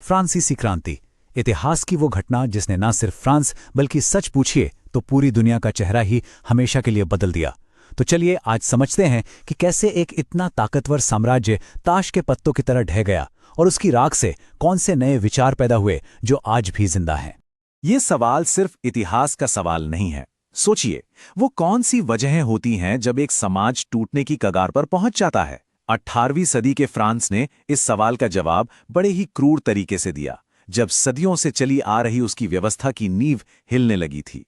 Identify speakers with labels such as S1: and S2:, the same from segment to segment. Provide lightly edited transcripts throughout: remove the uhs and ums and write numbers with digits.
S1: फ्रांसीसी क्रांति, इतिहास की वो घटना जिसने न सिर्फ फ्रांस बल्कि सच पूछिए तो पूरी दुनिया का चेहरा ही हमेशा के लिए बदल दिया। तो चलिए आज समझते हैं कि कैसे एक इतना ताकतवर साम्राज्य ताश के पत्तों की तरह ढह गया और उसकी राख से कौन से नए विचार पैदा हुए जो आज भी जिंदा हैं।
S2: ये सवाल सिर्फ इतिहास का सवाल नहीं है। सोचिए, वो कौन सी वजहें होती हैं जब एक समाज टूटने की कगार पर पहुंच जाता है। 18वीं सदी के फ्रांस ने इस सवाल का जवाब बड़े ही क्रूर तरीके से दिया, जब सदियों से चली आ रही उसकी व्यवस्था की नींव हिलने लगी थी।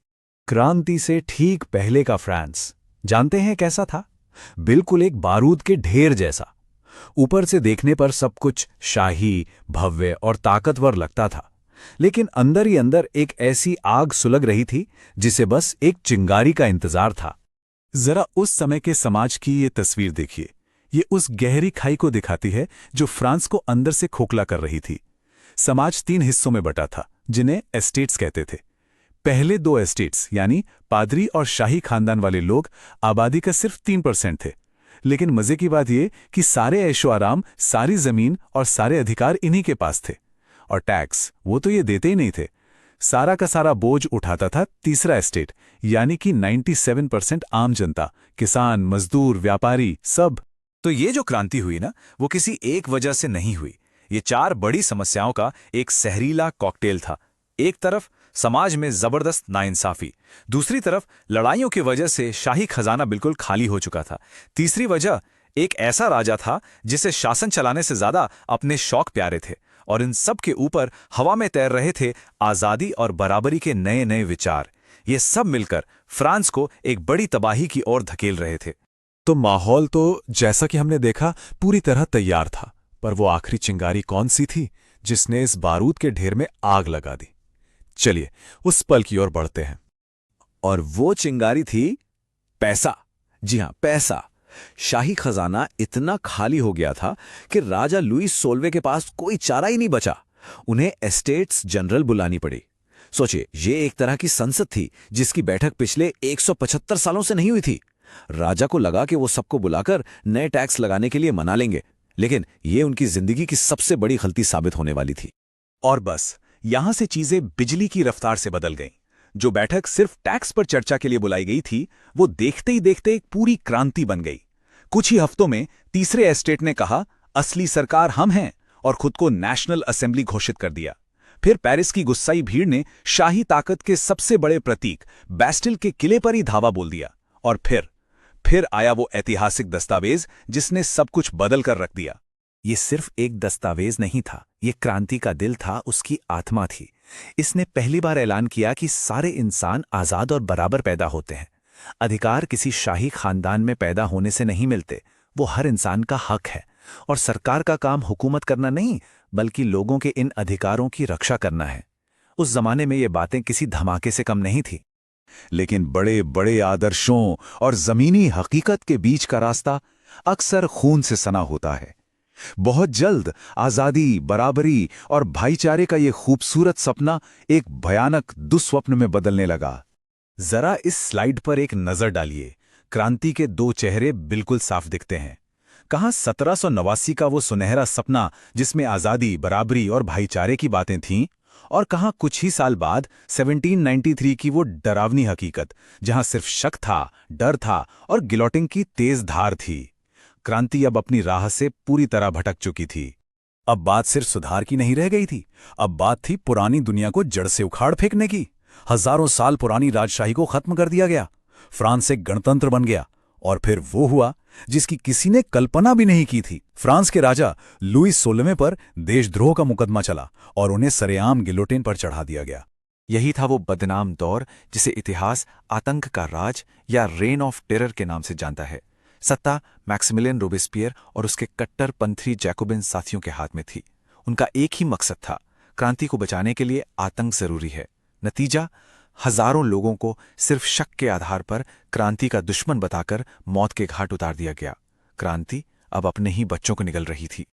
S3: क्रांति से ठीक पहले का फ्रांस जानते हैं कैसा था? बिल्कुल एक बारूद के ढेर जैसा। ऊपर से देखने पर सब कुछ शाही, भव्य और ताकतवर लगता था, लेकिन अंदर ही अंदर एक ऐसी आग सुलग रही थी जिसे बस एक चिंगारी का इंतजार था।
S2: जरा उस समय के समाज की ये तस्वीर देखिए। ये उस गहरी खाई को दिखाती है जो फ्रांस को अंदर से खोखला कर रही थी। समाज 3 हिस्सों में बटा था, जिन्हें एस्टेट्स कहते थे। पहले 2 एस्टेट्स यानी पादरी और शाही खानदान वाले लोग आबादी का सिर्फ 3% थे। लेकिन मजे की बात यह कि सारे ऐशो आराम, सारी जमीन और सारे अधिकार इन्हीं के पास थे। और टैक्स वो तो ये देते ही नहीं थे। सारा का सारा बोझ उठाता था तीसरा एस्टेट, यानी कि 97% आम जनता, किसान, मजदूर, व्यापारी, सब।
S4: तो ये जो क्रांति हुई ना, वो किसी एक वजह से नहीं हुई। ये 4 बड़ी समस्याओं का एक जहरीला कॉकटेल था। एक तरफ समाज में जबरदस्त नाइंसाफी, दूसरी तरफ लड़ाइयों की वजह से शाही खजाना बिल्कुल खाली हो चुका था, तीसरी वजह एक ऐसा राजा था जिसे शासन चलाने से ज्यादा अपने शौक प्यारे थे, और इन सब के ऊपर हवा में तैर रहे थे आजादी और बराबरी के नए नए विचार। ये सब मिलकर फ्रांस को एक बड़ी तबाही की ओर धकेल रहे थे।
S2: तो माहौल तो जैसा कि हमने देखा पूरी तरह तैयार था, पर वो आखिरी चिंगारी कौन सी थी जिसने इस बारूद के ढेर में आग लगा दी? चलिए उस पल की ओर बढ़ते हैं।
S4: और वो चिंगारी थी पैसा। जी हां, पैसा। शाही खजाना इतना खाली हो गया था कि राजा लुईस 16वें के पास कोई चारा ही नहीं बचा। उन्हें एस्टेट्स जनरल बुलानी पड़ी। सोचिए, ये एक तरह की संसद थी जिसकी बैठक पिछले 175 सालों से नहीं हुई थी। राजा को लगा कि वो सबको बुलाकर नए टैक्स लगाने के लिए मना लेंगे, लेकिन ये उनकी जिंदगी की सबसे बड़ी गलती साबित होने वाली थी।
S2: और बस यहां से चीजें बिजली की रफ्तार से बदल गईं। जो बैठक सिर्फ टैक्स पर चर्चा के लिए बुलाई गई थी, वो देखते ही देखते एक पूरी क्रांति बन गई। कुछ ही हफ्तों में तीसरे एस्टेट ने कहा, असली सरकार हम हैं, और खुद को नेशनल असेंबली घोषित कर दिया। फिर पेरिस की गुस्साई भीड़ ने शाही ताकत के सबसे बड़े प्रतीक बैस्टिल के किले पर ही धावा बोल दिया। और फिर आया वो ऐतिहासिक दस्तावेज जिसने सब कुछ बदल कर रख दिया।
S3: ये सिर्फ एक दस्तावेज नहीं था, ये क्रांति का दिल था, उसकी आत्मा थी। इसने पहली बार ऐलान किया कि सारे इंसान आजाद और बराबर पैदा होते हैं। अधिकार किसी शाही खानदान में पैदा होने से नहीं मिलते, वो हर इंसान का हक है। और सरकार का काम हुकूमत करना नहीं, बल्कि लोगों के इन अधिकारों की रक्षा करना है। उस जमाने में ये बातें किसी धमाके से कम नहीं थी।
S2: लेकिन बड़े बड़े आदर्शों और जमीनी हकीकत के बीच का रास्ता अक्सर खून से सना होता है। बहुत जल्द आजादी, बराबरी और भाईचारे का ये खूबसूरत सपना एक भयानक दुस्वप्न में बदलने लगा। जरा इस स्लाइड पर एक नजर डालिए। क्रांति के 2 चेहरे बिल्कुल साफ दिखते हैं। कहाँ 1789 का वो सुनहरा सपना जिसमें आजादी, बराबरी और भाईचारे की बातें थीं, और कहाँ कुछ ही साल बाद 1793 की वो डरावनी हकीकत जहां सिर्फ शक था, डर था और गिलोटिन की तेज धार थी। क्रांति अब अपनी राह से पूरी तरह भटक चुकी थी। अब बात सिर्फ सुधार की नहीं रह गई थी, अब बात थी पुरानी दुनिया को जड़ से उखाड़ फेंकने की। हजारों साल पुरानी राजशाही को खत्म कर दिया गया। फ्रांस एक गणतंत्र बन गया। और फिर वो हुआ जिसकी किसी ने कल्पना भी नहीं की थी। फ्रांस के राजा लुईस 16वें पर देशद्रोह का मुकदमा चला और उन्हें सरेआम गिलोटिन पर चढ़ा दिया गया।
S4: यही था वो बदनाम दौर जिसे इतिहास आतंक का राज या रेन ऑफ टेरर के नाम से जानता है। सत्ता मैक्सिमिलियन रोबेस्पियर और उसके कट्टरपंथी जैकोबिन साथियों के हाथ में थी। उनका एक ही मकसद था, क्रांति को बचाने के लिए आतंक जरूरी है। नतीजा, हजारों लोगों को सिर्फ शक के आधार पर क्रांति का दुश्मन बताकर मौत के घाट उतार दिया गया। क्रांति अब अपने ही बच्चों को निगल रही थी।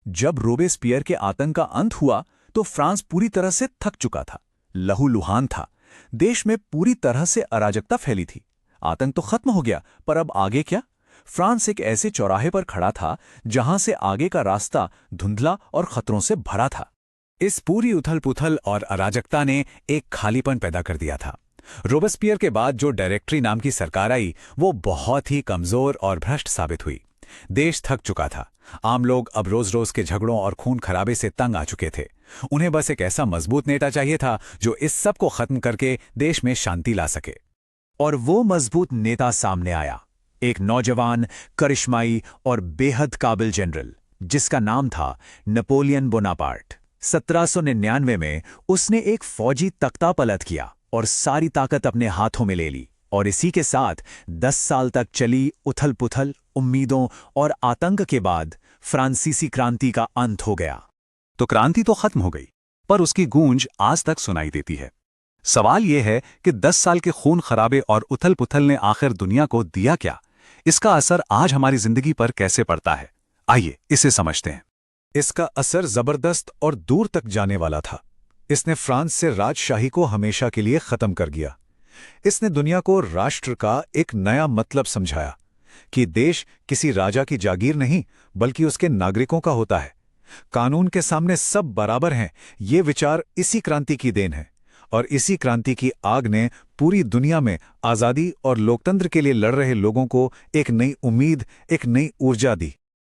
S2: जब रोबेस्पियर के आतंक का अंत हुआ तो फ्रांस पूरी तरह से थक चुका था, लहूलुहान था। देश में पूरी तरह से अराजकता फैली थी। आतंक तो खत्म हो गया, पर अब आगे क्या? फ्रांस एक ऐसे चौराहे पर खड़ा था जहां से आगे का रास्ता धुंधला और खतरों से भरा था।
S1: इस पूरी उथल-पुथल और अराजकता ने एक खालीपन पैदा कर दिया था। रोबेस्पियर के बाद जो डायरेक्टरी नाम की सरकार आई, वो बहुत ही कमजोर और भ्रष्ट साबित हुई। देश थक चुका था। आम लोग अब रोज-रोज के झगड़ों और खून खराबे से तंग आ चुके थे। उन्हें बस एक ऐसा मजबूत नेता चाहिए था जो इस सब को खत्म करके देश में शांति ला सके। और वो मजबूत नेता सामने आया, एक नौजवान, करिश्माई और बेहद काबिल जनरल, जिसका नाम था नेपोलियन बोनापार्ट। 1799 में उसने एक फौजी तख्तापलट किया और सारी ताकत अपने हाथों में ले ली, और इसी के साथ 10 साल तक चली उथल-पुथल, उम्मीदों और आतंक के बाद फ्रांसीसी क्रांति का अंत हो गया।
S2: तो क्रांति तो खत्म हो गई, पर उसकी गूंज आज तक सुनाई देती है। सवाल यह है कि 10 साल के खून खराबे और उथल-पुथल ने आखिर दुनिया को दिया क्या? इसका असर आज हमारी जिंदगी पर कैसे पड़ता है? आइए इसे समझते हैं। इसका असर जबरदस्त और दूर तक जाने वाला था। इसने फ्रांस से राजशाही को हमेशा के लिए खत्म कर दिया। इसने दुनिया को राष्ट्र का एक नया मतलब समझाया कि देश किसी राजा की जागीर नहीं, बल्कि उसके नागरिकों का होता है। कानून के सामने सब बराबर हैं, ये विचार इसी क्रांति की देन है। और इसी क्रांति की आग ने पूरी दुनिया में आज़ादी और लोकतंत्र के लिए लड़ रहे लोगों को एक नई उम्मीद, एक नई ऊर्जा दी।